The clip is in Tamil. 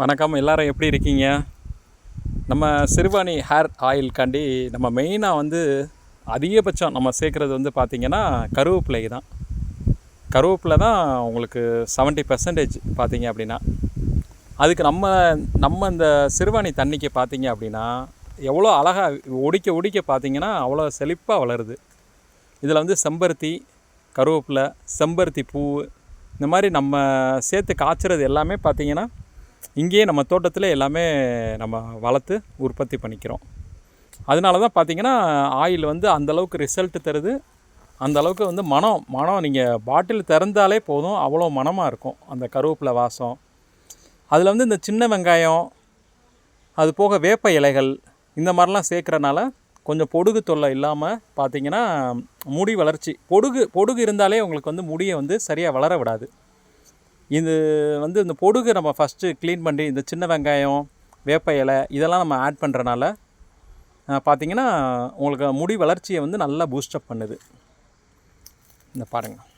வணக்கம், எல்லாரும் எப்படி இருக்கீங்க? நம்ம சிறுவாணி ஹேர் ஆயில்காண்டி நம்ம மெயினாக அதிகபட்சம் நம்ம சேர்க்குறது பார்த்திங்கன்னா கருவேப்பிலை தான். கருவேப்பிலை தான் உங்களுக்கு 70% பார்த்திங்க அப்படின்னா. அதுக்கு நம்ம இந்த சிறுவாணி தண்ணிக்கு பார்த்திங்க அப்படின்னா எவ்வளோ அழகாக ஒடிக்க பார்த்திங்கன்னா அவ்வளோ செழிப்பாக வளருது. இதில் செம்பருத்தி, கருவேப்பிலை, செம்பருத்தி பூ, இந்த மாதிரி நம்ம சேர்த்து காய்ச்சறது எல்லாமே பார்த்திங்கன்னா இங்கேயே நம்ம தோட்டத்தில் எல்லாமே நம்ம வளர்த்து உற்பத்தி பண்ணிக்கிறோம். அதனால தான் பார்த்திங்கன்னா ஆயில் அந்தளவுக்கு ரிசல்ட்டு தருது. அந்தளவுக்கு மனம் நீங்கள் பாட்டில் திறந்தாலே போதும், அவ்வளோ மனமாக இருக்கும் அந்த கருவேப்பிலை வாசம். அதில் இந்த சின்ன வெங்காயம், அது போக வேப்ப இலைகள், இந்த மாதிரிலாம் சேர்க்குறனால கொஞ்சம் பொடுகு தொல்லை இல்லாமல் பார்த்திங்கன்னா முடி வளர்ச்சி, பொடுகு இருந்தாலே உங்களுக்கு முடியை சரியாக வளர விடாது. இது இந்த பொடுகு நம்ம ஃபஸ்ட்டு க்ளீன் பண்ணி இந்த சின்ன வெங்காயம், வேப்ப இலை இதெல்லாம் நம்ம ஆட் பண்ணுறனால பார்த்திங்கன்னா உங்களுக்கு முடி வளர்ச்சியை நல்லா பூஸ்டப் பண்ணுது. இந்த பாருங்கள்.